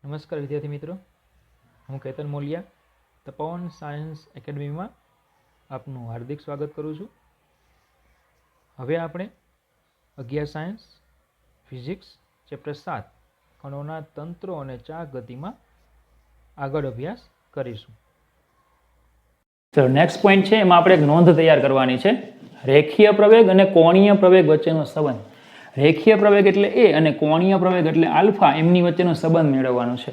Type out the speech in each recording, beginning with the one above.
નમસ્કાર વિદ્યાર્થી મિત્રો, હું કેતન મોલિયા તપોવન સાયન્સ એકેડમીમાં આપનું હાર્દિક સ્વાગત કરું છું. હવે આપણે 11 સાયન્સ ફિઝિક્સ ચેપ્ટર 7 કણોના તંત્રો અને ચાક ગતિમાં આગળ અભ્યાસ કરીશું. ચલો નેક્સ્ટ પોઈન્ટ છે, એમાં આપણે એક નોંધ તૈયાર કરવાની છે. રેખીય પ્રવેગ અને કોણીય પ્રવેગ વચ્ચેનો સંબંધ. રેખીય પ્રવેગ એટલે એ અને કોણીય પ્રવેગ એટલે આલ્ફા, એમની વચ્ચેનો સંબંધ મેળવવાનો છે.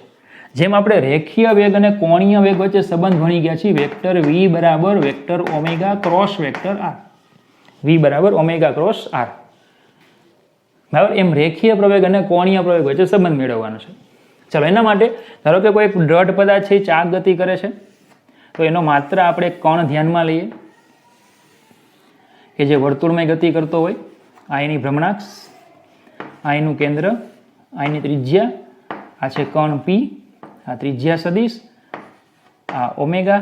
જેમ આપણે રેખીય વેગ અને કોણીય વેગ વચ્ચે સંબંધ ભણી ગયા છીએ, વેક્ટર v બરાબર vector omega cross vector r, v બરાબર ઓમેગા ક્રોસ r, બરાબર. એમ રેખીય પ્રવેગ અને કોણીય પ્રવેગ વચ્ચે સંબંધ મેળવવાનો છે. ચાલો, એના માટે ધારો કે કોઈ એક દ્રઢ પદાર્થ છે, ચાક ગતિ કરે છે, તો એનો માત્ર આપણે કણ ધ્યાનમાં લઈએ કે જે વર્તુળમય ગતિ કરતો હોય. આ એની ભ્રમણાક્ષ, આ એનું કેન્દ્ર, આ એની ત્રિજ્યા, આ છે કણ p, આ ત્રિજ્યા સદિશ, આ ઓમેગા,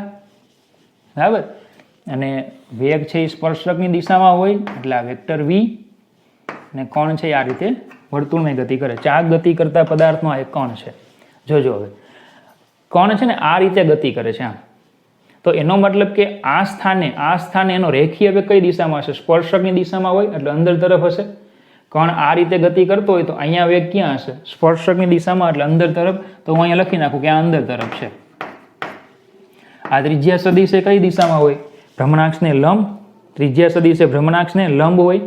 બરાબર. અને વેગ છે એ સ્પર્શકની દિશામાં હોય એટલે આ વેક્ટર v, અને કણ છે આ રીતે વર્તુળમય ગતિ કરે. ચાક ગતિ કરતા પદાર્થનો આ એક કણ છે. જોજો, હવે કણ છે ને આ રીતે ગતિ કરે છે આમ, તો એનો મતલબ કે આ સ્થાને એનો રેખીય વેગ કઈ દિશામાં હશે? સ્પર્શકની દિશામાં હોય એટલે અંદર તરફ હશે. કણ આ રીતે ગતિ કરતો હોય તો અહીંયા વેગ ક્યાં હશે? સ્પર્શકની દિશામાં એટલે અંદર તરફ. તો હું અહીંયા લખી નાખું કે આ અંદર તરફ છે. આ ત્રિજ્યા સદિશ એ કઈ દિશામાં હોય? ભ્રમણાક્ષને લંબ. ત્રિજ્યા સદિશ એ ભ્રમણાક્ષને લંબ હોય,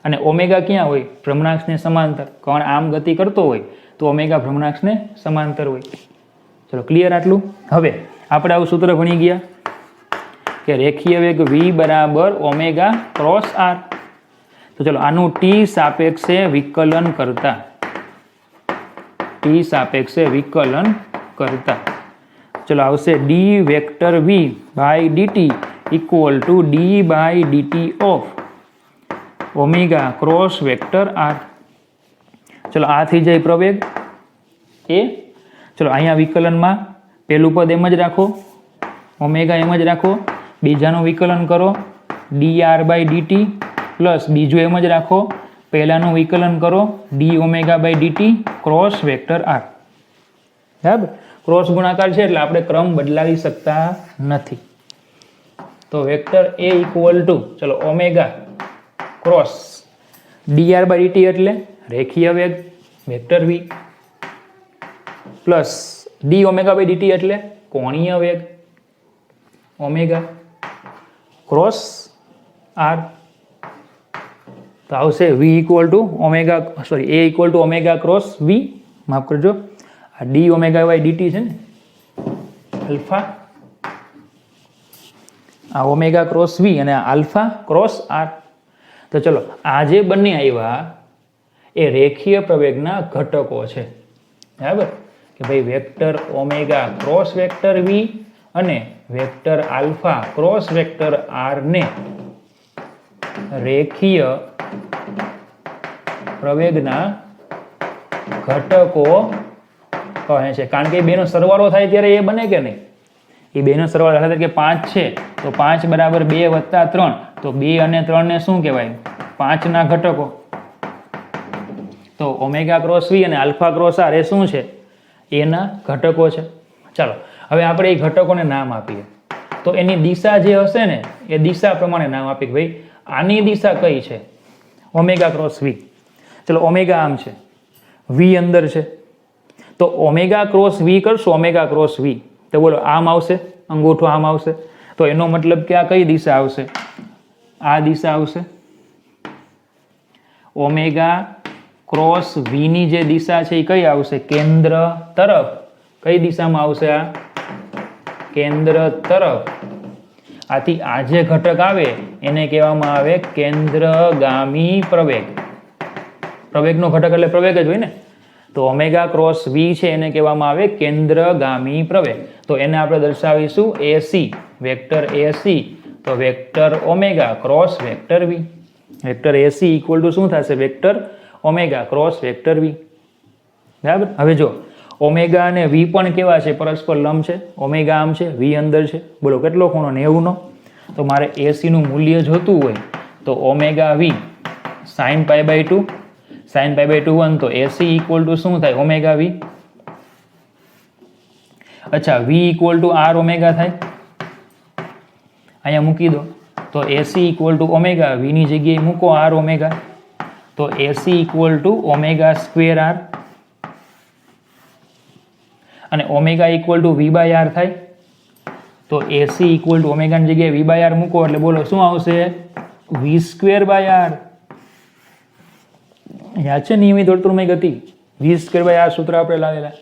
અને ઓમેગા ક્યાં હોય? ભ્રમણાક્ષને સમાંતર. કણ આમ ગતિ કરતો હોય તો ઓમેગા ભ્રમણાક્ષને સમાંતર હોય. ચલો, ક્લિયર આટલું? હવે આપણે આવું સૂત્ર ભણી ગયા કે રેખીય વેગ v બરાબર ઓમેગા ક્રોસ r. તો ચલો, આનું t સાપેક્ષે વિકલન કરતા, ચલો આવશે d vector v by dt equal to d by dt of omega cross vector r. ચલો, આ થઈ જાય પ્રવેગ એ. ચલો, અહીંયા વિકલનમાં પહેલું પદ એમ જ રાખો, ઓમેગા એમ જ રાખો. બીજાનું વિકલન કરો, dr બાય dt, પ્લસ બીજું એમ જ રાખો, પહેલાનું વિકલન કરો, d omega by dt cross vector r. બરાબર. ક્રોસ ગુણાકાર છે એટલે આપણે ક્રમ બદલાવી શકતા નથી. તો વેક્ટર a ઇક્વલ ટુ, ચલો, omega cross dr by dt એટલે રેખીય વેગ vector v, plus d omega by dt એટલે કોણીય વેગ ઓમેગા ક્રોસ r. તો આવશે v equal to omega, sorry, a equal to omega cross v, માફ કરજો, આ d ઓમેગા બાય dt છે ને આલ્ફા, આ ઓમેગા ક્રોસ v અને આલ્ફા ક્રોસ r. તો ચલો, આ જે બંને આવ્યા એ રેખીય પ્રવેગના ઘટકો છે. બરાબર, કે ભાઈ vector omega cross vector v અને vector alpha cross vector r ને રેખીય પ્રવેગના ઘટકો કહે છે. કારણ કે બેનો સરવાળો થાય ત્યારે એ બને કે નહીં? એ બેનો સરવાળો થાય કે 5 છે તો 5 બરાબર 2 વત્તા 3, તો 2 અને 3 ને શું કહેવાય? 5 ના ઘટકો. તો ઓમેગા ક્રોસ v અને આલ્ફા ક્રોસ r એ શું છે? એના ઘટકો છે. ચાલો, હવે આપણે એ ઘટકોને નામ આપીએ. તો એની દિશા જે હશે ને એ દિશા પ્રમાણે નામ આપીએ. ભાઈ, આની દિશા કઈ છે? Omega cross v. ચલો, ઓમેગા આમ છે, v અંદર છે, તો ઓમેગા ક્રોસ v કરશો, ઓમેગા ક્રોસ v, તો બોલો આમ આવશે, અંગૂઠો આમ આવશે. તો એનો મતલબ કે આ કઈ દિશા આવશે? આ દિશા આવશે. ઓમેગા ક્રોસ v ની જે દિશા છે એ કઈ આવશે? કેન્દ્ર તરફ. કઈ દિશામાં આવશે? આ કેન્દ્ર તરફ. આથી આ જે ઘટક આવે એને કહેવામાં આવે કેન્દ્રગામી પ્રવેગ. પ્રવેગનો ઘટક એટલે પ્રવેગ જ હોય ને. તો ઓમેગા ક્રોસ v છે એને કહેવામાં આવે કેન્દ્રગામી પ્રવેગ. તો એને આપણે દર્શાવીશું AC, વેક્ટર AC. તો vector omega cross vector v, vector AC equal to શું થશે? Vector omega cross vector v. બરાબર. હવે જો, ઓમેગા અને v પણ કેવા છે? પરસ્પર લંબ છે. ઓમેગા આમ છે, v અંદર છે. બોલો કેટલો ખૂણો? 90 નો. તો મારે AC નું મૂલ્ય જોતું હોય તો omega v sin pi by 2, sin pi by 2 1, તો AC ઇક્વલ ટુ શું થાય? Omega v. અચ્છા v equal to R omega થાય, અહીંયા મૂકી દો તો એસી ઇક્વલ ટુ ઓમેગા, વીની જગ્યાએ મૂકો આર ઓમેગા, તો AC equal to omega square R, અને omega equal to V by R થાય, તો એસી ઇક્વલ ટુ ઓમેગાની જગ્યાએ વી બાય આર મૂકો એટલે બોલો શું આવશે? વી સ્ક્વેર બાય આર. યાદ છે નિયમિત વર્તુળમય ગતિ? વી સ્ક્વેર બાય આર સૂત્ર આપણે લાવેલા,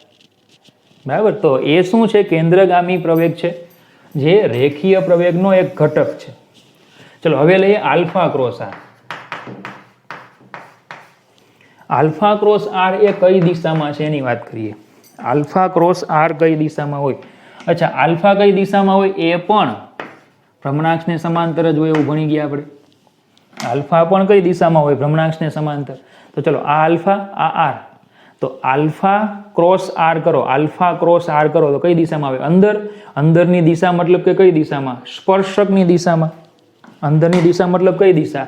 બરાબર. તો એ શું છે? કેન્દ્રગામી પ્રવેગ છે, જે રેખીય પ્રવેગનો એક ઘટક છે. ચલો હવે લઈએ alpha cross R. Alpha cross R એ કઈ દિશામાં છે એની વાત કરીએ. આલ્ફા ક્રોસ આર કઈ દિશામાં હોય? અચ્છા, આલ્ફા કઈ દિશામાં હોય એ પણ ભ્રમણાક્ષને સમાંતર જ હોય એવું ભણી ગયા આપણે. આલ્ફા પણ કઈ દિશામાં હોય? ભ્રમણાક્ષને સમાંતર. તો ચલો આ આલ્ફા, આ આર, તો આલ્ફા ક્રોસ આર કરો, આલ્ફા ક્રોસ આર કરો તો કઈ દિશામાં આવે? અંદર. અંદરની દિશા મતલબ કે કઈ દિશામાં? સ્પર્શકની દિશામાં. અંદરની દિશા મતલબ કઈ દિશા?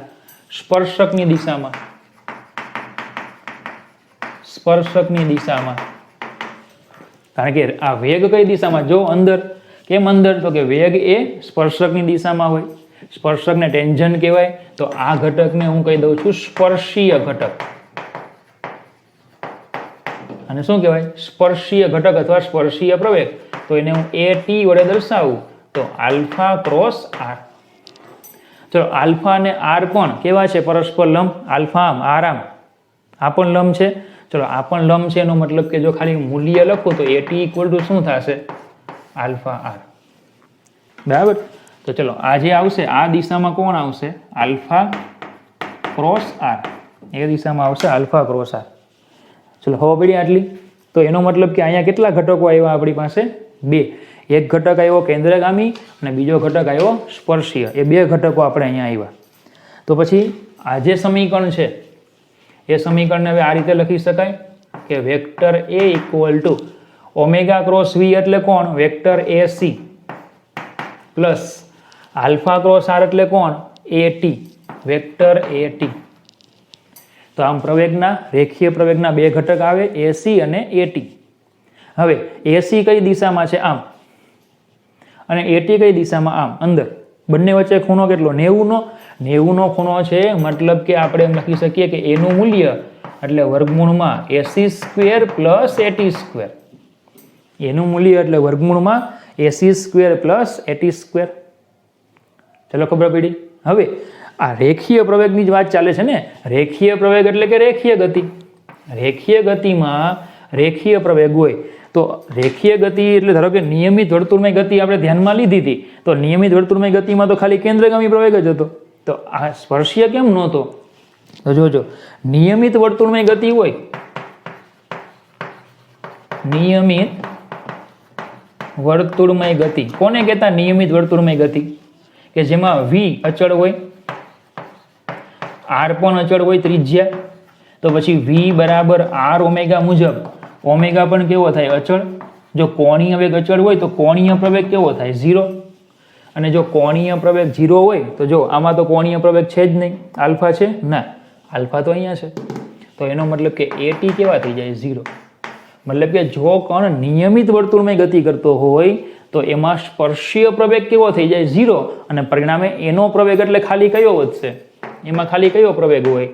સ્પર્શકની દિશામાં. સ્પર્શકની દિશામાં. કારણ કે આ વેગ કઈ દિશામાં? જો અંદર. કેમ અંદર? તો કે વેગ એ સ્પર્શકની દિશામાં હોય. સ્પર્શકને ટેન્જન્ટ કહેવાય. તો આ ઘટકને હું કહી દઉં છું સ્પર્શીય ઘટક. અને શું કહેવાય? સ્પર્શીય ઘટક અથવા સ્પર્શીય પ્રવેગ. તો એને હું એ ટી વડે દર્શાવું તો આલ્ફા ક્રોસ આર. ચલો આલ્ફા અને આર પણ કેવા છે? પરસ્પર લંબ. આલ્ફા આમ, આર આમ, આ પણ લંબ છે. ચલો આ પણ લંબ છે, એનો મતલબ કે જો ખાલી મૂલ્ય લખું તો એ ટી ઇક્વલ ટુ શું થશે? Alpha R. બરાબર. તો ચલો આ જે આવશે આ દિશામાં કોણ આવશે? Alpha cross R. એ દિશામાં આવશે આલ્ફા ક્રોસ આર. ચલો હવે પડી આટલી. તો એનો મતલબ કે અહીંયા કેટલા ઘટકો આવ્યા આપણી પાસે? બે. એક ઘટક આવ્યો કેન્દ્રગામી અને બીજો ઘટક આવ્યો સ્પર્શીય. એ બે ઘટકો આપણે અહીંયા આવ્યા. તો પછી આ જે સમીકરણ છે એ સમીકરણને હવે આ રીતે લખી શકાય કે vector A equal to omega cross V એટલે કોણ? Vector A C plus alpha cross R એટલે કોણ? A T, vector A T. તો આમ પ્રવેગના, રેખીય પ્રવેગના બે ઘટક આવે, એસી અને એટી. હવે એસી કઈ દિશામાં છે? આમ. અને એટી કઈ દિશામાં? આમ, અંદર. બંને વચ્ચે ખૂણો કેટલો? 90 નો. 90 નો ખૂણો છે, મતલબ કે આપણે એમ લખી શકીએ કે એનું મૂલ્ય એટલે વર્ગમૂળમાં AC square plus AT square. એનું મૂલ્ય એટલે વર્ગમૂળમાં AC square plus AT square. ચલો ખબર પડી. હવે આ રેખીય પ્રવેગની જ વાત ચાલે છે ને. રેખીય પ્રવેગ એટલે કે રેખીય ગતિ. રેખીય ગતિમાં રેખીય પ્રવેગ હોય તો રેખીય ગતિ એટલે ધારો કે નિયમિત વર્તુળમય ગતિ આપણે ધ્યાનમાં લીધી હતી. તો નિયમિત વર્તુળમય ગતિમાં તો ખાલી કેન્દ્રગામી પ્રવેગ જ હતો. તો આ સ્પર્શીય કેમ નહોતો? તો જોજો, નિયમિત વર્તુળમય ગતિ હોય, નિયમિત વર્તુળમય ગતિ કોને કહેતા? નિયમિત વર્તુળમય ગતિ કે જેમાં વી અચળ હોય, આર પણ અચળ હોય ત્રિજ્યા. તો પછી વી બરાબર આર ઓમેગા મુજબ ઓમેગા પણ કેવો થાય? અચળ. જો કોણીય વેગ અચળ હોય તો કોણીય પ્રવેગ કેવો થાય? 0. અને જો કોણીય પ્રવેગ 0 હોય તો જો આમાં તો કોણીય પ્રવેગ છે જ નહીં. આલ્ફા છે? ના, આલ્ફા તો અહીંયા છે. તો એનો મતલબ કે એટી કેવા થઈ જાય? 0. મતલબ કે જો કણ નિયમિત વર્તુળમય ગતિ કરતો હોય તો એમાં સ્પર્શીય પ્રવેગ કેવો થઈ જાય? 0. અને પરિણામે એનો પ્રવેગ એટલે ખાલી કયો વધશે? એમાં ખાલી કયો પ્રવેગ હોય?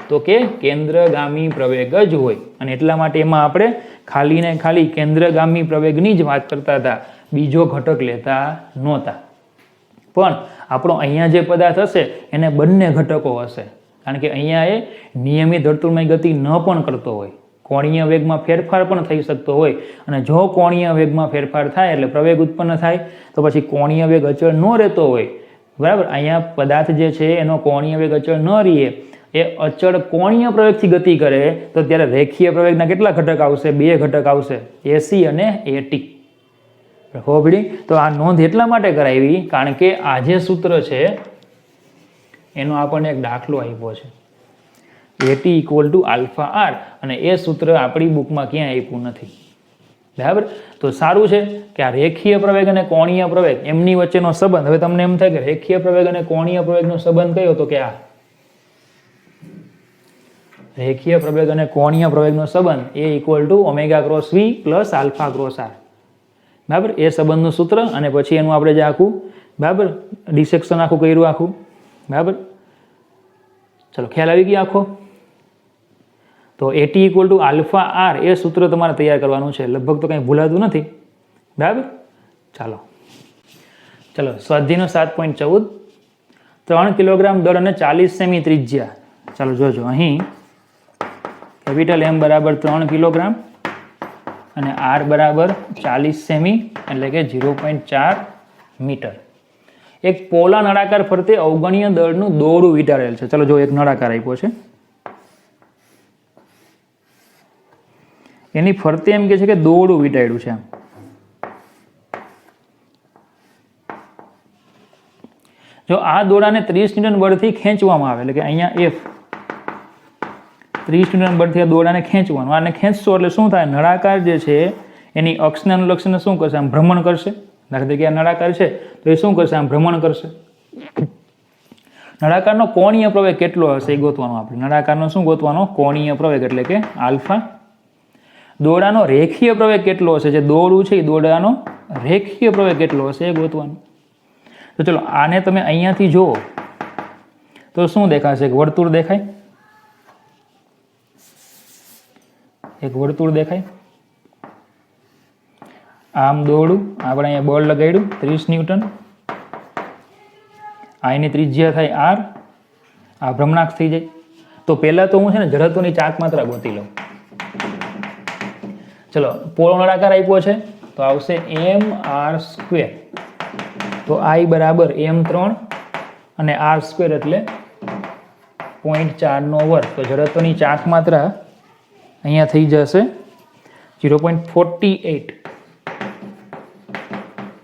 તો કે કેન્દ્રગામી પ્રવેગ જ હોય. અને એટલા માટે એમાં આપણે ખાલી ને ખાલી કેન્દ્રગામી પ્રવેગની જ વાત કરતા હતા, બીજો ઘટક લેતા નહોતા. પણ આપણો અહીંયા જે પદાર્થ હશે એને બંને ઘટકો હશે. કારણ કે અહીંયા એ નિયમિત વર્તુળમય ગતિ ન પણ કરતો હોય, કોણીય વેગમાં ફેરફાર પણ થઈ શકતો હોય. અને જો કોણીય વેગમાં ફેરફાર થાય એટલે પ્રવેગ ઉત્પન્ન થાય. તો પછી કોણીય વેગ અચળ ન રહેતો હોય, બરાબર. અહીંયા પદાર્થ જે છે એનો કોણીય વેગ અચળ ન રહે, એ અચળ કોણીય પ્રવેગથી ગતિ કરે તો ત્યારે રેખીય પ્રવેગના કેટલા ઘટક આવશે? બે ઘટક આવશે, એસી અને એટી. હોબડી. તો આ નોંધ એટલા માટે કરાવી કારણ કે આ જે સૂત્ર છે એનો આપણને એક દાખલો આપ્યો છે, AT equal to alpha R. અને એ સૂત્ર આપણી બુકમાં ક્યાંય આપ્યું નથી, બરાબર. તો સારું છે કે આ રેખીય પ્રવેગ અને કોણીય પ્રવેગ એમની વચ્ચેનો સંબંધ. હવે તમને એમ થાય કે રેખીય પ્રવેગ અને કોણીય પ્રવેગનો સંબંધ કયો? તો કે આ રેખીય પ્રવેગ અને કોણીય પ્રવેગનો સંબંધ A equal to omega cross V plus alpha cross R. બરાબર, એ સંબંધનું સૂત્ર અને પછી એનું આપણે જે આખું બરાબર ડિસેક્શન આખું કર્યું આખું બરાબર. ચલો ખ્યાલ આવી ગયો આખો. તો AT equal to alpha R એ સૂત્ર તમારે તૈયાર કરવાનું છે, લગભગ તો કંઈ ભૂલાતું નથી બરાબર. ચાલો સ્વાધ્યાયનો 7.14 3 કિલોગ્રામ દળ અને 40 સેમી ત્રિજ્યા. ચાલો જોજો અહીં કેપિટલ એમ બરાબર 3 કિલોગ્રામ અને આર બરાબર 40 સેમી એટલે કે 0.4 મીટર. એક પોલા નળાકાર ફરતે અવગણ્ય દળનું દોરડું વીંટાળેલ છે. ચલો જો એક નળાકાર આપ્યો છે, એની ફરતે એમ કે છે કે દોરડું વીંટાળ્યું છે. જો આ દોરડાને 30 ન્યૂટન બળથી ખેંચવામાં આવે એટલે કે અહીંયા એફ 30 ન્યૂટન બળથી આ દોરડાને ખેંચવાનું, આને ખેંચશો એટલે શું થાય, નળાકાર જે છે એની અક્ષને અનુલક્ષીને શું કરશે, આમ ભ્રમણ કરશે. દાખલા તરીકે આ નળાકાર છે તો એ શું કરશે, આમ ભ્રમણ કરશે. નળાકારનો કોણીય પ્રવેગ કેટલો હશે એ ગોતવાનો આપણે. નળાકારનો શું ગોતવાનો, કોણીય પ્રવેગ એટલે કે આલ્ફા. દોરડાનો રેખીય પ્રવેગ કેટલો હશે, જે દોરડું છે એ દોરડાનો રેખીય પ્રવેગ કેટલો હશે એ ગોતવાનો. તો ચલો આને તમે અહીંયાથી જુઓ તો શું દેખાશે, એક વર્તુળ દેખાય, એક વર્તુળ દેખાય. આમ દોરડું આપણે અહીંયા બળ લગાડ્યું 30 ન્યૂટન, આ એની ત્રિજ્યા થાય આર, આ ભ્રમણાક્ષ થઈ જાય. તો પહેલાં તો હું છે ને જડત્વની ચાક માત્રા ગોતી લઉં. ચલો પોળો નળાકાર આપ્યો છે તો આવશે એમ આર સ્ક્વેર. તો આઈ બરાબર m3 અને આર સ્ક્વેર એટલે 0.4 તો જડત્વની ચાક માત્રા અહીંયા થઈ જશે 0.48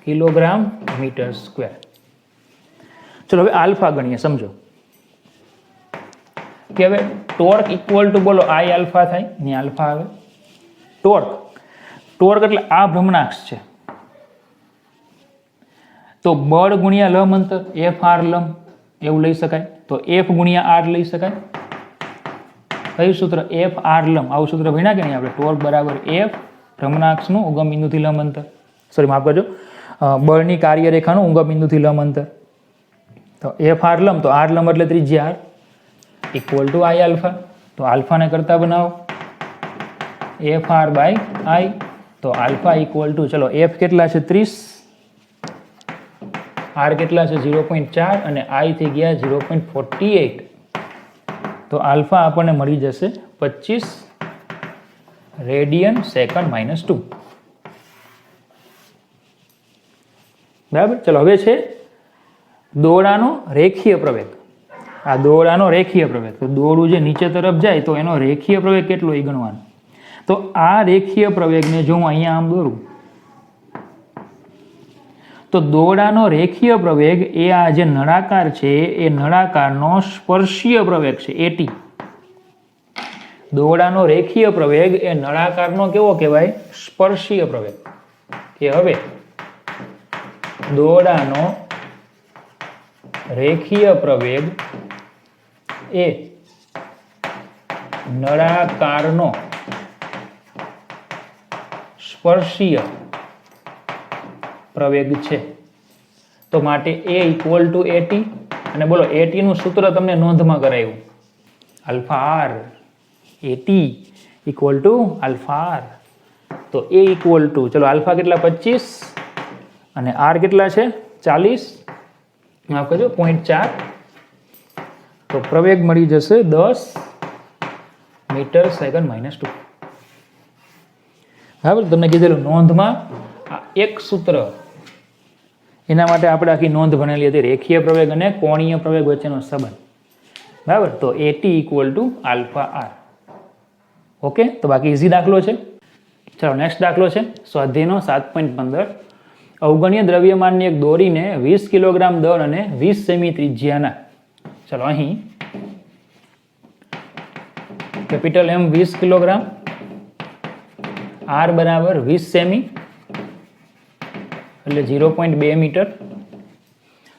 કિલોગ્રામ મીટર સ્ક્વેર. ચલો હવે આલ્ફા ગણીએ. સમજો કે હવે ટોર્ક ઇક્વલ ટુ બોલો આઈ આલ્ફા થાય, અહીં આલ્ફા આવે. ટોર્ક એટલે આ ભ્રમણાક્ષ છે તો બળ ગુણ્યા લંબ અંતર એફ આર લંબ એવું લઈ શકાય. તો એફ ગુણ્યા આર લઈ શકાય. કયું સૂત્ર, એફ આર લંબ. આવું સૂત્ર ભણ્યા કે નહીં આપણે, ટોર્ક બરાબર એફ ભ્રમણાક્ષનું ઉગમ બિંદુથી લંબ અંતર, સોરી માફ કરજો, બળની કાર્યરેખાનું ઉગમ બિંદુથી લંબ અંતર. તો એફ આર લંબ, તો આર લંબ એટલે ત્રિજ્યા R equal to I alpha. તો આલ્ફાને કરતા બનાવો એફ આર બાય આઈ. તો આલ્ફા ઇક્વલ ટુ, ચલો એફ કેટલા છે 30, આર કેટલા છે 0.4 અને આઈ થઈ ગયા 0.48. તો આલ્ફા આપણને મળી જશે 25 રેડિયન સેકન્ડ માઇનસ 2 બરાબર. ચલો હવે છે દોરડાનો રેખીય પ્રવેગ. આ દોરડાનો રેખીય પ્રવેગ, તો દોરડું જે નીચે તરફ જાય તો એનો રેખીય પ્રવેગ કેટલો એ ગણવાનો. તો આ રેખીય પ્રવેગને જો હું અહીંયા આમ દોરું તો દોરડાનો રેખીય પ્રવેગ એ આ જે નળાકાર છે એ નળાકારનો સ્પર્શીય પ્રવેગ છે એટી. દોરડાનો રેખીય પ્રવેગ એ નળાકારનો કેવો કહેવાય, સ્પર્શીય પ્રવેગ. કે હવે દોરડાનો રેખીય પ્રવેગ એ નળાકારનો સ્પર્શીય પ્રવેગ છે. તો માટે એ ઇક્વલ ટુ એટી. અને બોલો એટી નું સૂત્ર તમને નોંધમાં કરાયું, alpha R. AT equal to alpha R. તો એ ઇક્વલ ટુ, ચલો આલ્ફા કેટલા 25 અને આર કેટલા છે 40, માફ કરજો 0.4. તો પ્રવેગ મળી જશે 10 મીટર સેકન્ડ માઇનસ 2 બરાબર. તમને કીધેલું નોંધમાં આ એક સૂત્ર, એના માટે આપણે આખી નોંધ ભણેલી હતી, રેખીય પ્રવેગ અને કોણીય પ્રવેગ વચ્ચેનો સંબંધ બરાબર. તો AT equal to alpha R. Okay, તો બાકી ઇઝી દાખલો છે. ચાલો નેક્સ્ટ દાખલો છે સ્વાધ્યાયનો 7.15. અવગણ્ય દ્રવ્યમાનની એક દોરીને 20 કિલોગ્રામ દળ અને 20 સેમી ત્રિજ્યાના. ચલો અહીં કેપિટલ એમ 20 કિલોગ્રામ, આર બરાબર 20 સેમી એટલે 0.2 મીટર.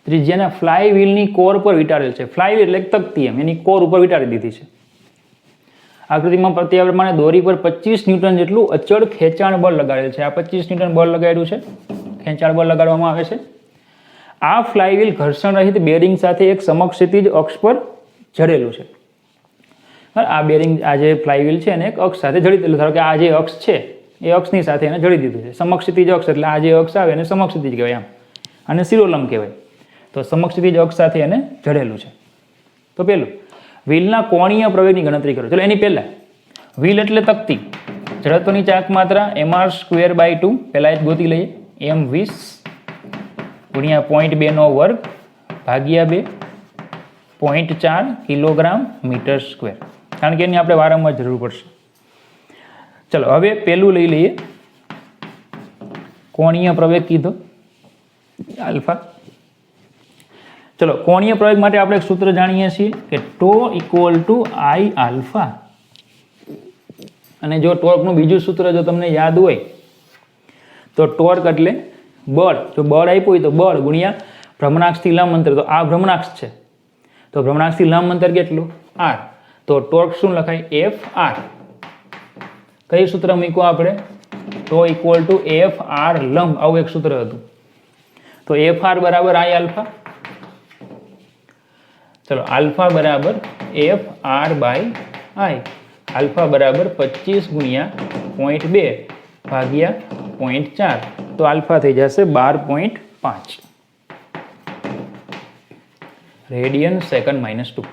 ત્રિજ્યાના ફ્લાય વ્હીલની કોર પર વીંટાળેલ છે. ફ્લાય વ્હીલ એટલે તકતી, એમ એની કોર ઉપર વીંટાળી દીધી છે. આકૃતિમાં બતાવ્યા પ્રમાણે દોરી પર 25 ન્યૂટન જેટલું અચળ ખેંચાણ બળ લગાડેલ છે. આ 25 ન્યૂટન બળ લગાડ્યું છે, ખેંચાણ બળ લગાડવામાં આવે છે. આ ફ્લાયવ્હીલ ઘર્ષણ રહિત બેરિંગ સાથે એક સમક્ષિતિજ અક્ષ પર જડેલું છે. આ બેરિંગ, આ જે ફ્લાયવ્હીલ છે એને એક અક્ષ સાથે જડી દીધેલું. ધારો કે આ જે અક્ષ છે એ અક્ષની સાથે એને જડી દીધું છે. સમક્ષિતિજ અક્ષ એટલે આ જે અક્ષ આવે એને સમક્ષિતિજ કહેવાય, આમ અને શિરોલંબ કહેવાય. તો સમક્ષિતિજ અક્ષ સાથે એને જડેલું છે. તો પેલું વ્હીલના કોણીય પ્રવેગની ગણતરી કરો. ચલો એની પહેલા વ્હીલ એટલે તકતી, જડત્વની ચાક માત્રા mr²/2 પહેલા જ ગોતી લઈએ. m20 ગુણ્યા 0.2 ભાગ્યા 2 0.4 કિલોગ્રામ મીટર સ્ક્વેર, કારણ કે એની આપણે વારંવાર જરૂર પડશે. ચલો હવે પેલું લઈ લઈએ, કોણીય પ્રવેગ કીધો આલ્ફા. ચલો કોણીય પ્રવેગ માટે આપણે એક સૂત્ર જાણીએ છીએ કે ટો ઇક્વલ ટુ આઈ આલ્ફા. અને જો ટોર્કનું બીજું સૂત્ર જો તમને યાદ હોય તો ટોર્ક એટલે બળ. જો બળ આપ્યું હોય તો બળ ગુણ્યા ભ્રમણાક્ષથી લંબ અંતર. તો આ ભ્રમણાક્ષ છે તો ભ્રમણાક્ષથી લંબ અંતર કેટલું? r. તો ટોર્ક શું લખાય? F R. કયું સૂત્ર મૂક્યું આપણે? Tau equal to F R લંબ, આવું એક સૂત્ર હતું. તો એફ આર બરાબર આઈ આલ્ફા. ચલો આલ્ફા બરાબર F R by I. Alpha બરાબર 25 ગુણ્યા 0.2 ભાગ્યા 0.4. તો આલ્ફા થઈ જશે 12.5 રેડિયન સેકન્ડ -2.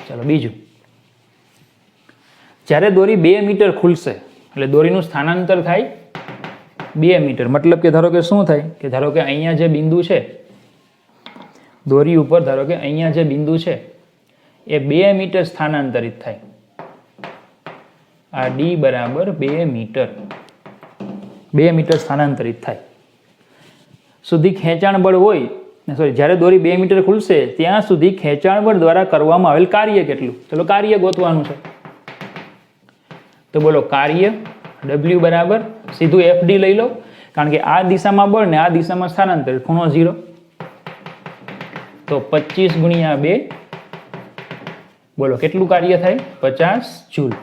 ચલો બીજું, જ્યારે દોરી 2 મીટર ખુલશે એટલે દોરીનું સ્થાનાંતર થાય 2 મીટર. મતલબ કે ધારો કે શું થાય કે ધારો કે અહીંયા જે બિંદુ છે દોરી ઉપર, ધારો કે અહીંયા જે બિંદુ છે એ 2 મીટર સ્થાનાંતરિત થાય. આ ડી બરાબર 2 મીટર, 2 મીટર સ્થાનાંતરિત થાય સુધી ખેંચાણ બળ હોય. સોરી, જ્યારે દોરી 2 મીટર ખુલશે ત્યાં સુધી ખેંચાણ બળ દ્વારા કરવામાં આવેલ કાર્ય કેટલું? ચલો કાર્ય ગોતવાનું છે. તો બોલો કાર્ય W બરાબર સીધું FD લઈ લો, કારણ કે આ દિશામાં બળ ને આ દિશામાં સ્થાનાંતર, ખૂણો 0. તો 25 ગુણ્યા 2, બોલો કેટલું કાર્ય થાય? 50 જૂલ.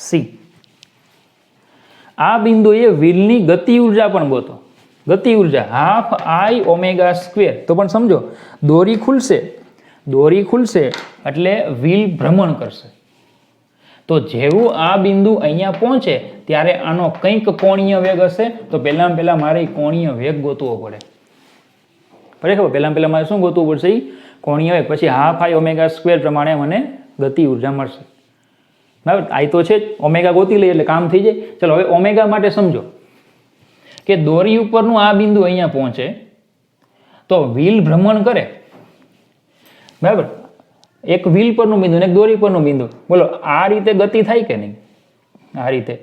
સી, આ બિંદુએ વ્હીલની ગતિ ઉર્જા પણ ગોતો. ગતિ ઉર્જા હાફ આઈ ઓમેગા સ્ક્વેર. તો પણ સમજો, દોરી ખુલશે એટલે વ્હીલ ભ્રમણ કરશે. તો જેવું આ બિંદુ અહીંયા પહોંચે ત્યારે આનો કંઈક કોણીય વેગ હશે. તો પહેલા મારે કોણીય વેગ ગોતવો પડે. ખબર? પહેલા મારે શું ગોતવું પડશે? કોણીય વેગ. પછી હાફ આઈ ઓમેગા સ્ક્વેર પ્રમાણે મને ગતિ ઉર્જા મળશે. બરાબર? આઈ તો છે જ, ઓમેગા ગોતી લઈએ એટલે કામ થઈ જાય. ચલો હવે ઓમેગા માટે સમજો કે દોરી ઉપરનું આ બિંદુ અહીંયા પહોંચે તો વ્હીલ ભ્રમણ કરે. બરાબર? એક વ્હીલ પરનું બિંદુ ને એક દોરી પરનું બિંદુ. બોલો આ રીતે ગતિ થાય કે નહીં? આ રીતે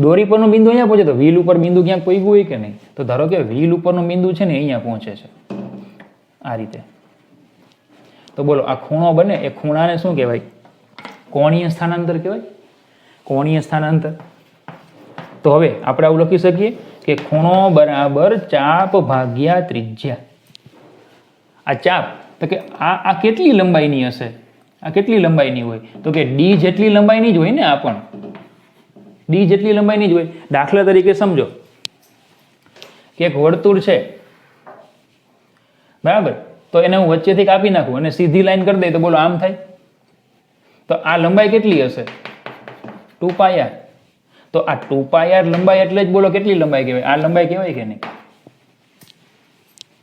દોરી પરનું બિંદુ અહીંયા પહોંચે તો વ્હીલ ઉપર બિંદુ ક્યાંક પહોંચ્યું હોય કે નહીં? તો ધારો કે વ્હીલ ઉપરનું બિંદુ છે ને અહીંયા પહોંચે છે આ રીતે. તો બોલો આ ખૂણો બને, એ ખૂણાને શું કહેવાય? કોણીય સ્થાનાંતર કહેવાય. કોણીય સ્થાનાંતર. તો હવે આપણે આવું લખી શકીએ કે ખૂણો બરાબર ચાપ ભાગ્યા ત્રિજ્યા. આ ચાપ તો કે આ કેટલી લંબાઈની હશે? આ કેટલી લંબાઈની હોય? તો કે ડી જેટલી લંબાઈની જ હોય ને. આ પણ ડી જેટલી લંબાઈની જ હોય. દાખલા તરીકે સમજો કે એક વર્તુળ છે, બરાબર? તો એને હું વચ્ચેથી કાપી નાખું અને સીધી લાઈન કરી દઈ તો બોલો આમ થાય. તો આ લંબાઈ કેટલી હશે? 2πr. તો આ 2πr લંબાઈ એટલે જ બોલો કેટલી લંબાઈ કહેવાય? આ લંબાઈ કહેવાય કે નહીં?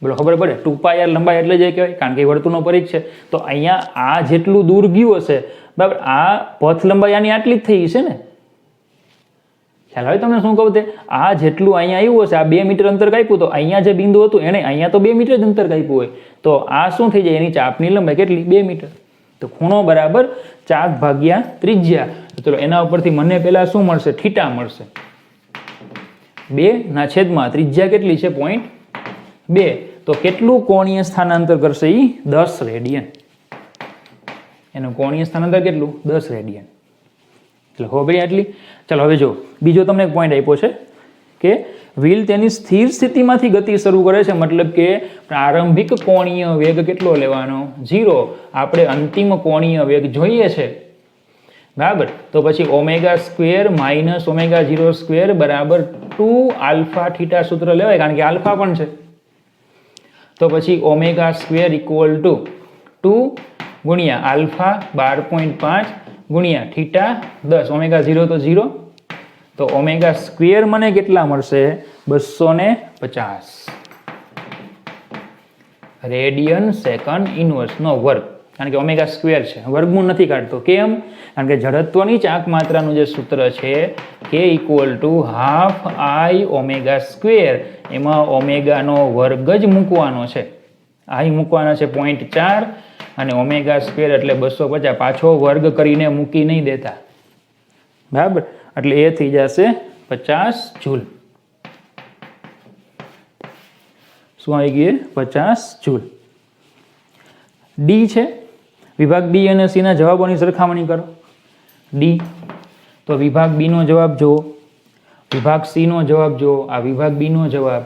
બોલો ખબર પડે? 2πr લંબાઈ એટલે જ કહેવાય, કારણ કે વર્તુળનો પરિઘ છે. તો અહીંયા આ જેટલું દૂર ગયું હશે, બરાબર, આ પથ લંબાઈ આની આટલી જ થઈ છે ને. ખ્યાલ આવે તમને શું કહું? તે આ જેટલું અહીંયા આવ્યું હશે, આ 2 મીટર અંતર કાપ્યું, તો અહીંયા જે બિંદુ હતું એને અહીંયા તો 2 મીટર જ અંતર કાપ્યું હોય, તો આ શું થઈ જાય? એની ચાપની લંબાઈ કેટલી? 2 મીટર. તો ખૂણો બરાબર ચાપ ભાગ્યા ત્રિજ્યા. ચલો એના ઉપરથી મને પહેલા શું મળશે? થીટા મળશે. 2/3 ત્રિજ્યા કેટલી છે? 0.2. તો કેટલું કોણીય સ્થાનાંતર કરશે? એ 10 રેડિયન. એનું કોણીય સ્થાનાંતર કેટલું? 10 રેડિયન. એટલે ખબર પડી આટલી. ચલો હવે જો બીજો તમને એક પોઈન્ટ આપ્યો છે કે વ્હીલ તેની સ્થિર સ્થિતિમાંથી ગતિ શરૂ કરે છે, મતલબ કે પ્રારંભિક કોણીય વેગ કેટલો લેવાનો? 0. આપણે અંતિમ કોણીય વેગ જોઈએ છે, બરાબર. તો પછી omega square minus omega 0 square બરાબર 2 આલ્ફા થીટા સૂત્ર લેવાય, કારણ કે આલ્ફા પણ છે. તો પછી ઓમેગા સ્ક્વેર ઇક્વલ ટુ 2 ગુણ્યા આલ્ફા 12.5 ગુણ્યા થીટા 10. ઓમેગા 0 તો 0, તો ઓમેગા સ્ક્વેર મને કેટલા મળશે? 250 રેડિયન સેકન્ડ ઇનવર્સનો વર્ગ, કારણ કે ઓમેગા સ્ક્વેર છે, વર્ગમૂળ નથી કાઢતો. કેમ? કારણ કે જડત્વની ચાક માત્રાનું જે સૂત્ર છે કે equal to half I omega square, એમાં ઓમેગાનો વર્ગ જ મૂકવાનો છે. આઈ મૂકવાનો છે 0.4 અને ઓમેગા સ્ક્વેર એટલે 250, પાછો વર્ગ કરીને મૂકી નહીં દેતા, બરાબર. એટલે એ થઈ જશે 50 જૂલ. શું આવી ગયું? 50 જૂલ. ડી છે, વિભાગ ડી અને સી ના જવાબોની સરખામણી કરો. ડી, તો વિભાગ બી નો જવાબ જુઓ, વિભાગ સી નો જવાબ જુઓ, આ વિભાગ બી નો જવાબ,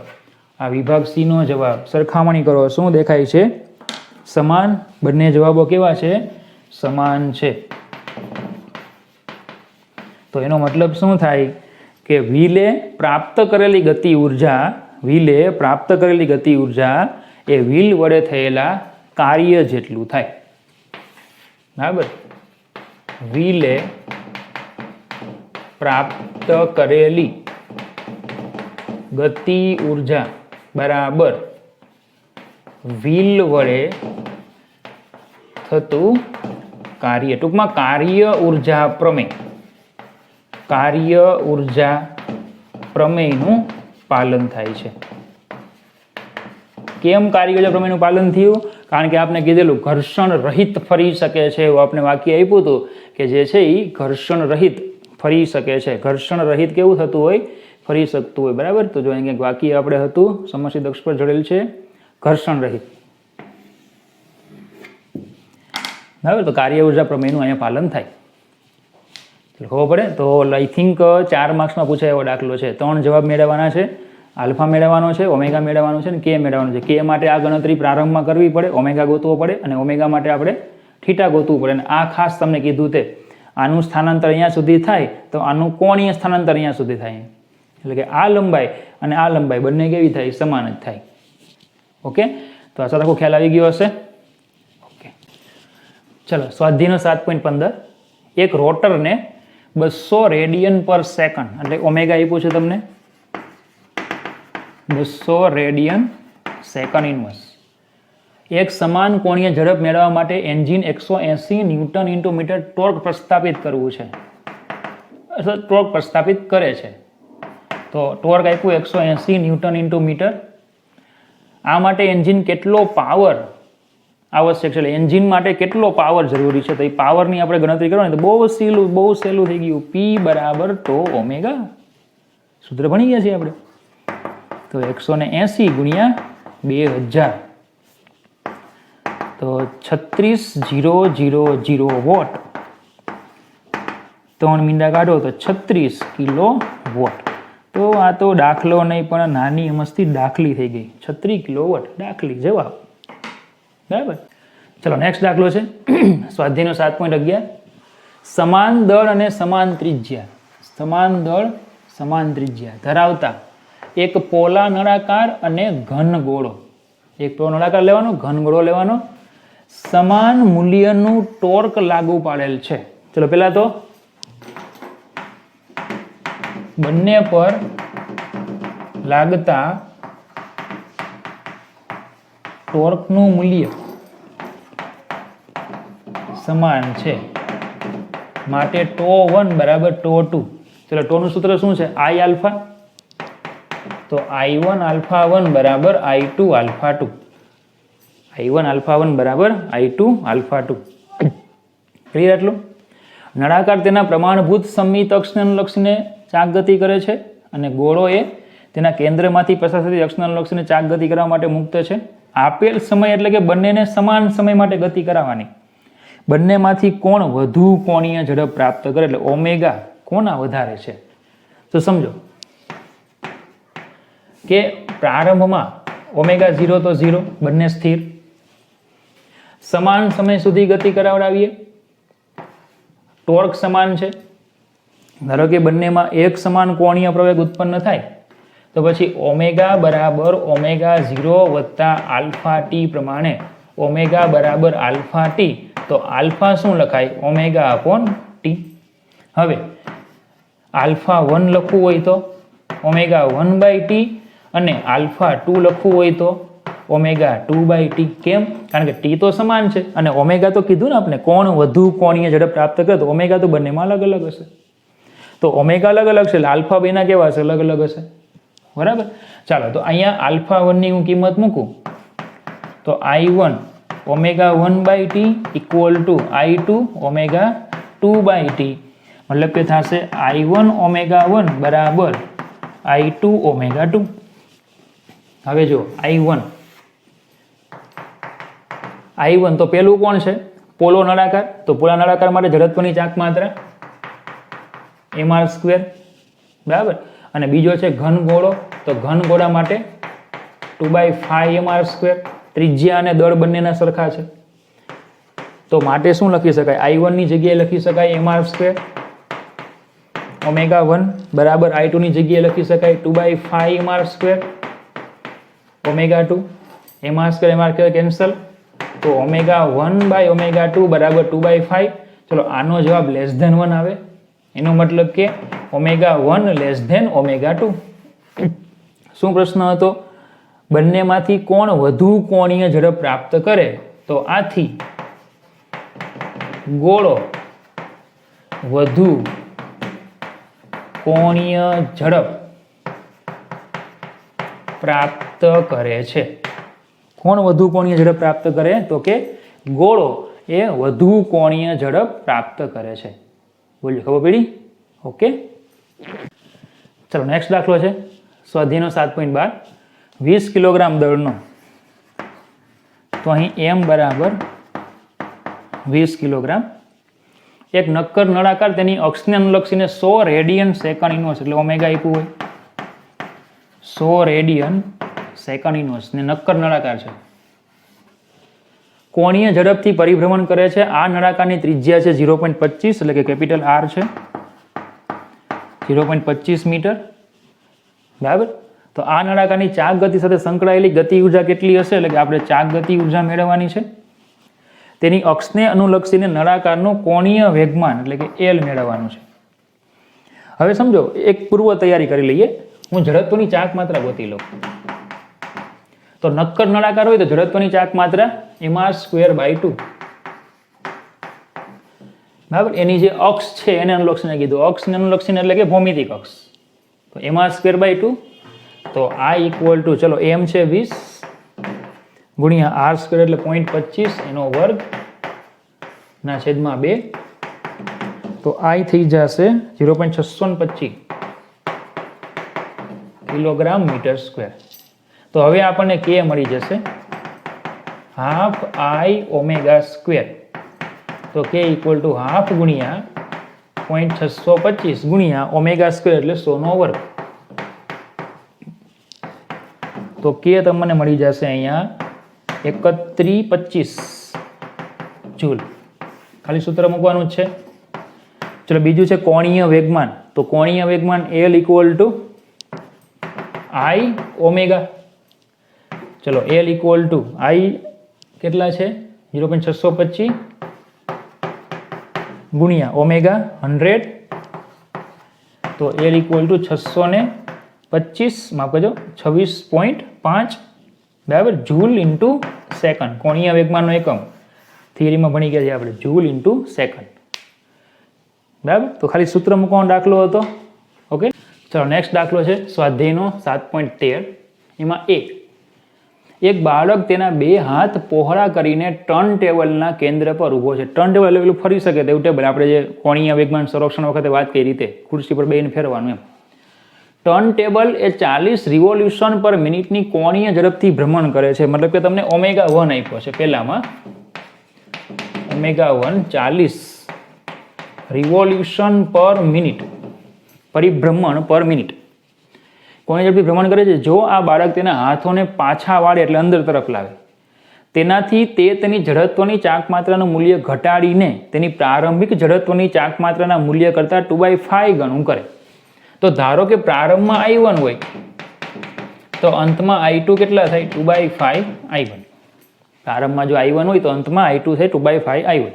આ વિભાગ સી નો જવાબ, સરખામણી કરો. શું દેખાય છે? સમાન. બંને જવાબો કેવા છે? સમાન છે. તો એનો મતલબ શું થાય કે વ્હીલે પ્રાપ્ત કરેલી ગતિ ઉર્જા, વ્હીલે પ્રાપ્ત કરેલી ગતિ ઉર્જા એ વ્હીલ વડે થયેલા કાર્ય જેટલું થાય, બરાબર. વ્હીલે પ્રાપ્ત કરેલી ગતિ ઉર્જા બરાબર વ્હીલ વડે થતું કાર્ય, ટૂંકમાં કાર્ય ઉર્જા પ્રમેય, કાર્ય ઉર્જા પ્રમેયનું પાલન થાય છે. કેમ કાર્ય ઉર્જા પ્રમેયનું પાલન થયું? કારણ કે આપણે કીધેલું ઘર્ષણ રહિત ફરી શકે છે, એવું આપણે વાક્ય આપ્યું હતું કે જે છે એ ઘર્ષણ રહિત ફરી શકે છે. ઘર્ષણ રહિત કેવું થતું હોય? ફરી શકતું હોય, બરાબર. તો જો અહીંયા વાક્ય આપણે હતું સમર્સિત અક્ષ પર જોડેલ છે ઘર્ષણ રહિત, બરાબર. તો કાર્ય ઉર્જા પ્રમેયનું અહીંયા પાલન થાય, ખબર પડે. તો આઈ થિંક 4 માર્ક્સમાં પૂછાય એવો દાખલો છે. 3 જવાબ મેળવવાના છે. આલ્ફા મેળવવાનો છે, ઓમેગા મેળવવાનો છે અને કે મેળવવાનો છે. કે માટે આ ગણતરી પ્રારંભમાં કરવી પડે, ઓમેગા ગોતવો પડે અને ઓમેગા માટે આપણે થીટા ગોતવું પડે. અને આ ખાસ તમને કીધું તે આનું સ્થાનાંતર અહીંયા સુધી થાય તો આનું કોણીય સ્થાનાંતર અહીંયા સુધી થાય, એટલે કે આ લંબાઈ અને આ લંબાઈ બંને કેવી થાય? સમાન જ થાય. ઓકે, તો આશા રાખો ખ્યાલ આવી ગયો હશે. ઓકે, ચલો સ્વાધ્યાયનો 7.15. એક રોટરને 200 રેડિયન પર સેકન્ડ, એટલે ઓમેગા આપ્યું છે તમને 200 રેડિયન સેકન્ડ ઇનવર્સ. એક સમાન કોણીય ઝડપ મેળવવા માટે engine 180 newton into metre torque પ્રસ્થાપિત કરવું છે, ટોર્ક પ્રસ્થાપિત કરે છે. તો ટોર્ક આપ્યું 180 ન્યૂટન ઇન્ટુ મીટર. આ માટે એન્જિન કેટલો પાવર આવશ્યક છે, એટલે એન્જિન માટે કેટલો પાવર જરૂરી છે, તો એ પાવરની આપણે ગણતરી કરવાની. તો બહુ સહેલું થઈ ગયું. P બરાબર તો ઓમેગા, સૂત્ર ભણી ગયા છીએ આપણે. તો 180 ગુણ્યા 2000, તો 36,000 વોટ. 3 મીંડા કાઢો તો 36 કિલો વોટ. તો આ તો દાખલો નહીં પણ નાની મસ્તી દાખલી થઈ ગઈ. 36 કિલો વોટ દાખલી જવાબ, બરાબર. ચલો નેક્સ્ટ દાખલો છે સ્વાધ્યાયનો 7.11. સમાન દળ અને સમાન ત્રિજ્યા, સમાન દળ સમાન ત્રિજ્યા ધરાવતા એક પોલા નળાકાર અને ઘન ગોળો, એક પોલા નળાકાર લેવાનો, ઘન ગોળો લેવાનો, સમાન મૂલ્યનું ટોર્ક લાગુ પાડેલ છે. ચલો પેલા તો બંને પર લાગતા ટોર્કનું મૂલ્ય સમાન છે માટે τ1 બરાબર τ2. ચલો ટોનું સૂત્ર શું છે? I alpha. તો I1 આલ્ફા 1 બરાબર I2 આલ્ફા 2. I1 આલ્ફા 1 બરાબર I2 આલ્ફા 2. ક્લિયર આટલું? નળાકાર તેના પ્રમાણભૂત સમમિત અક્ષને અનુલક્ષીને ચાક ગતિ કરે છે અને ગોળો એ તેના કેન્દ્રમાંથી પસાર થતી અક્ષને અનુલક્ષીને ચાક ગતિ કરવા માટે મુક્ત છે. આપેલ સમય એટલે કે બંનેને સમાન સમય માટે ગતિ કરાવવાની. બંનેમાંથી કોણ વધુ કોણીય ઝડપ પ્રાપ્ત કરે, એટલે ઓમેગા કોના વધારે છે. તો સમજો કે પ્રારંભમાં ઓમેગા 0 તો 0, બંને સ્થિર. સમાન સમય સુધી ગતિ કરાવડાવીએ, ટોર્ક સમાન છે, ધારો કે બંનેમાં એક સમાન કોણીય પ્રવેગ ઉત્પન્ન થાય તો પછી ઓમેગા બરાબર ઓમેગા 0 વત્તા આલ્ફા ટી પ્રમાણે ઓમેગા બરાબર આલ્ફા ટી, તો આલ્ફા શું લખાય? Omega upon T. હવે આલ્ફા 1 લખવું હોય તો ઓમેગા 1/t અને આલ્ફા 2 લખવું હોય તો ઓમેગા 2/t. કેમ? કારણ કે ટી તો સમાન છે અને ઓમેગા તો કીધું ને આપણે, કોણ વધુ કોણીય ઝડપ પ્રાપ્ત કરે તો ઓમેગા તો બંનેમાં અલગ અલગ હશે. તો ઓમેગા અલગ અલગ છે એટલે આલ્ફા બેના કેવા હશે? અલગ અલગ હશે. બરાબર. ચાલો તો અહીંયા આલ્ફા 1 ની હું કિંમત મૂકું તો I1 omega 1/t equal to I2 omega 2/t, મતલબ કે થશે I1 ઓમેગા 1 બરાબર I2 ઓમેગા 2. હવે જો I1 તો પેલું કોણ છે? પોલો નળાકાર. તો પોલા નળાકાર માટે જડત્વની ચાક માત્રા mr², બરાબર. અને બીજો છે ઘન ગોળો, તો ઘન ગોળા માટે 2/5mr². ત્રિજ્યા અને દળ બંનેના સરખા છે તો માટે શું લખી શકાય? I1 ની જગ્યાએ લખી શકાય mr² ઓમેગા 1 બરાબર I2 ની જગ્યાએ લખી શકાય 2/5mr² ઓમેગા 2. mr² કેન્સલ, તો ઓમેગા 1/ઓમેગા 2 બરાબર 2/5. ચલો આનો જવાબ <1 આવે, એનો મતલબ કે ઓમેગા 1 ઓમેગા 2. શું પ્રશ્ન હતો? બંનેમાંથી કોણ વધુ કોણીય ઝડપ પ્રાપ્ત કરે? તો આથી ગોળો વધુ કોણીય ઝડપ પ્રાપ્ત કરે છે. કોણ વધુ કોણીય ઝડપ પ્રાપ્ત કરે? તો કે ગોળો એ વધુ કોણીય ઝડપ પ્રાપ્ત કરે છે. બોલ્યો, ખબર પડી? ઓકે. ચલો નેક્સ્ટ દાખલો છે સ્વાધ્યાયનો 7.12. 20 કિલોગ્રામ દળનો, તો અહીં m બરાબર 20 કિલોગ્રામ. એક નક્કર નળાકાર તેની અક્ષને અનુલક્ષીને 100 રેડિયન સેકન્ડ ઇન્વર્સ એટલે ઓમેગા આપ્યું હોય, 100 રેડિયન સેકન્ડ ઇન્વર્સ ને નક્કર નળાકાર છે. કોણીય ઝડપથી પરિભ્રમણ કરે છે. આ નળાકારની ત્રિજ્યા છે 0.25 એટલે કે કેપિટલ R છે, 0.25 મીટર. બરાબર. તો આ નળાકારની ચાક ગતિ સાથે સંકળાયેલી ગતિ ઉર્જા કેટલી હશે? એટલે કે આપણે ચાક ગતિ ઉર્જા મેળવવાની છે. તેની અક્ષને અનુલક્ષીને નળાકારનું કોણીય વેગમાન એટલે કે L મેળવવાનું છે. હવે સમજો, એક પૂર્વ તૈયારી કરી લઈએ. હું જડત્વની ચાક માત્રા ગોતી લઉં. તો નક્કર નળાકાર હોય તો જડત્વની ચાક માત્રા mr²/2. બરાબર. એની જે અક્ષ છે એને અનુલક્ષીને કીધું. અક્ષને અનુલક્ષીને એટલે કે ભૌમિતિક અક્ષ, તો mr²/2. તો I ઇક્વલ ટુ, ચલો m છે 20 ગુણ્યા r² એટલે 0.25 એનો વર્ગ ના છેદમાં 2, તો I થઈ જશે 0.625 કિલોગ્રામ મીટર સ્ક્વેર. તો હવે આપણને K મળી જશે હાફ I ઓમેગા સ્ક્વેર. તો K ઇક્વલ ટુ હાફ ગુણ્યા 0.625 ગુણ્યા ઓમેગા સ્ક્વેર એટલે 100 નો વર્ગ. તો K તમને મળી જશે અહીંયા 3125 જૂલ. ખાલી સૂત્ર મૂકવાનું જ છે. ચલો બીજું છે કોણીય વેગમાન. તો કોણીય વેગમાન L equal to I omega. ચલો L ઇક્વલ ટુ I કેટલા છે? 0.625 ગુણ્યા ઓમેગા 100. તો L ઇક્વલ ટુ 625, માફ કરજો 26.5, બરાબર, જૂલ ઇન્ટુ સેકન્ડ. કોણીય વેગમાનનો એકમ થિયરીમાં ભણી ગયા છે આપણે, જૂલ ઇન્ટુ સેકન્ડ. બરાબર. તો ખાલી સૂત્ર મૂકવાનો દાખલો હતો. ઓકે. ચલો નેક્સ્ટ દાખલો છે સ્વાધ્યાયનો 7.13. એમાં એક બાળક તેના 2 હાથ પહોળા કરીને ટર્ન ટેબલના કેન્દ્ર પર ઊભો છે. ટર્ન ટેબલ એટલે પેલું ફરી શકે તેવું ટેબલ, આપણે જે કોણીય વેગમાન સંરક્ષણ વખતે વાત કરી રીતે ખુરશી પર બેસીને ફેરવાનું એમ. ટર્ન ટેબલ એ 40 રિવોલ્યુશન પર મિનિટની કોણીય ઝડપથી ભ્રમણ કરે છે. મતલબ કે તમને ઓમેગા 1 આપ્યો છે પહેલામાં, ઓમેગા 1 40 રિવોલ્યુશન પર મિનિટ, પરિભ્રમણ પર મિનિટ. કોની ઝડપથી ભ્રમણ કરે છે? જો આ બાળક તેના હાથોને પાછા વાળે એટલે અંદર તરફ લાવે, તેનાથી તે તેની જડત્વની ચાક માત્રાનું મૂલ્ય ઘટાડીને તેની પ્રારંભિક જડત્વની ચાક માત્રાના મૂલ્ય કરતાં 2/5 ગણું કરે. તો ધારો કે પ્રારંભમાં I1 હોય તો અંતમાં I2 કેટલા થાય? 2/5 I1. પ્રારંભમાં જો I1 હોય તો અંતમાં I2 થાય 2/5 I1.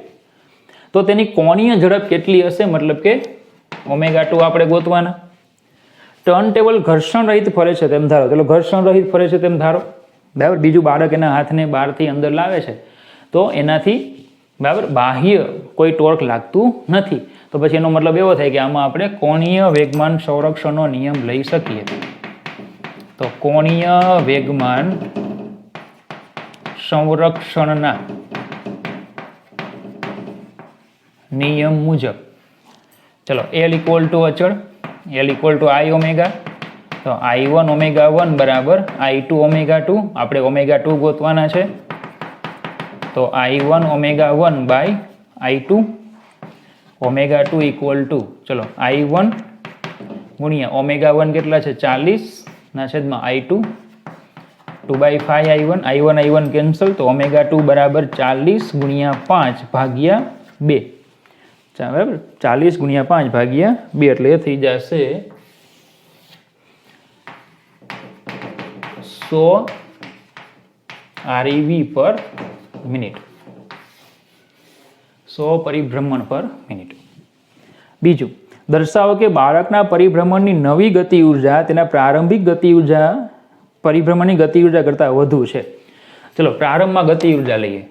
તો તેની કોણીય ઝડપ કેટલી હશે? મતલબ કે ω2 આપણે ગોતવાના. ટર્ન ટેબલ ઘર્ષણ રહિત ફરે છે તેમ ધારો, ચલો ઘર્ષણ રહિત ફરે છે તેમ ધારો, બરાબર. બીજું બાળક એના હાથને બહારથી અંદર લાવે છે તો એનાથી બરાબર બાહ્ય કોઈ ટોર્ક લાગતું નથી. તો પછી એનો મતલબ એવો થાય કે આમાં આપણે કોણીય વેગમાન સંરક્ષણનો નિયમ લઈ શકીએ. તો કોણીય વેગમાન સંરક્ષણના નિયમ મુજબ ચલો L = અચળ, L = I ઓમેગા. તો I1 ω1 બરાબર I2 ω2, આપણે ω2 ગોતવાના છે. તો I1 ω1 બાય I2, ω2 = ચલો I1 ગુણ્યા ω1 કેટલા છે? 40 ના છેદમાં I2, 2/5 I1, I1 કેન્સલ. તો ω2 બરાબર 40 ગુણ્યા 5 ભાગ્યા 2, બરાબર 40 ગુણ્યા 5 ભાગ્યા 2 એટલે એ થઈ જશે 100 ReV પર મિનિટ, 100 પરિભ્રમણ પર મિનિટ. બીજું, દર્શાવો કે બાળકના પરિભ્રમણની નવી ગતિ ઉર્જા તેના પ્રારંભિક ગતિ ઉર્જા પરિભ્રમણની ગતિ ઉર્જા કરતાં વધુ છે. ચલો પ્રારંભમાં ગતિ ઉર્જા લઈએ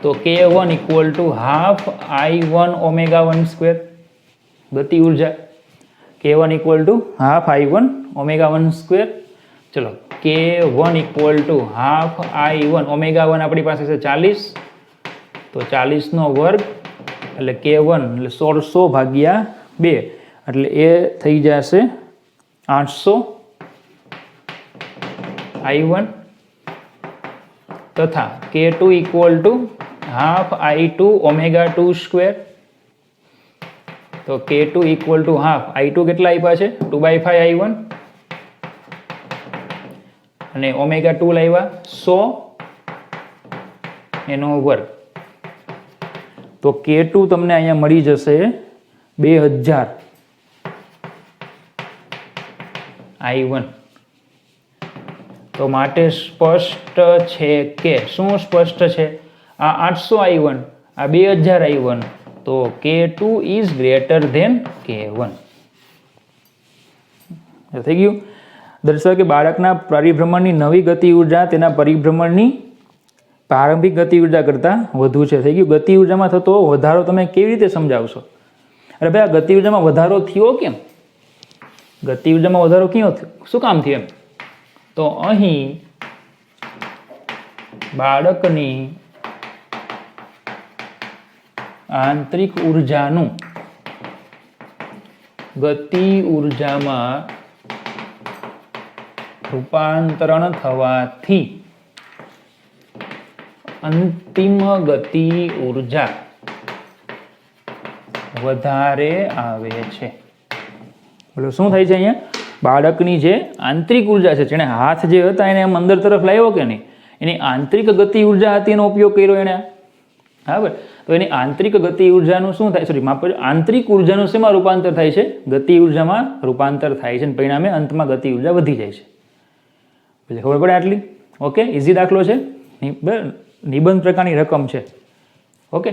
તો K1 = half I1 ω1². ગતિ ઉર્જા K1 = half I1 ω1². ચલો K1 = half I1 ω1 આપણી પાસે છે 40, તો 40 નો વર્ગ એટલે K1 એટલે 1600 ભાગ્યા 2 એટલે એ થઈ જશે 800 I1 તથા K2 = half I2 ω2². તો K2 = half I2 કેટલા આપ્યા છે? 2/5 I1 અને ω2 લાવ્યા 100 એનો વર્ગ. તો K2 તમને અહીંયા મળી જશે 2000 I1. તો માટે સ્પષ્ટ છે કે, શું સ્પષ્ટ છે? આ 800 I1, આ 2000 I1, તો K2 is greater than K1. થઈ ગયું. દર્શાવો કે બાળકના પરિભ્રમણની નવી ગતિ ઉર્જા તેના પરિભ્રમણની પ્રારંભિક ગતિ ઉર્જા કરતાં વધુ છે. થઈ ગયું. ગતિ ઉર્જામાં થતો વધારો તમે કેવી રીતે સમજાવશો? અરે ભાઈ, આ ગતિ ઉર્જામાં વધારો થયો કેમ? ગતિ ઉર્જામાં વધારો ક્યાં થયો? શું કામ થયું એમ? તો અહીં બાળકની આંતરિક ઉર્જાનું ગતિ ઉર્જામાં રૂપાંતરણ થવાથી અંતિમ ગતિ ઉર્જા વધારે આવે છે. બોલો શું થાય છે અહીંયા? બાળકની જે આંતરિક ઉર્જા છે, જેણે હાથ જે હતા એને આમ અંદર તરફ લાવ્યો કે નહીં, એની આંતરિક ગતિ ઉર્જા હતી એનો ઉપયોગ કર્યો એણે, બરાબર. તો એની આંતરિક ગતિ ઉર્જાનું શું થાય? સોરી માફ કરજો, આંતરિક ઉર્જાનું શેમાં રૂપાંતર થાય છે? ગતિ ઉર્જામાં રૂપાંતર થાય છે અને પરિણામે અંતમાં ગતિ ઉર્જા વધી જાય છે. પછી ખબર પડે આટલી? ઓકે, ઇઝી દાખલો છે, નિબંધ પ્રકારની રકમ છે. ઓકે.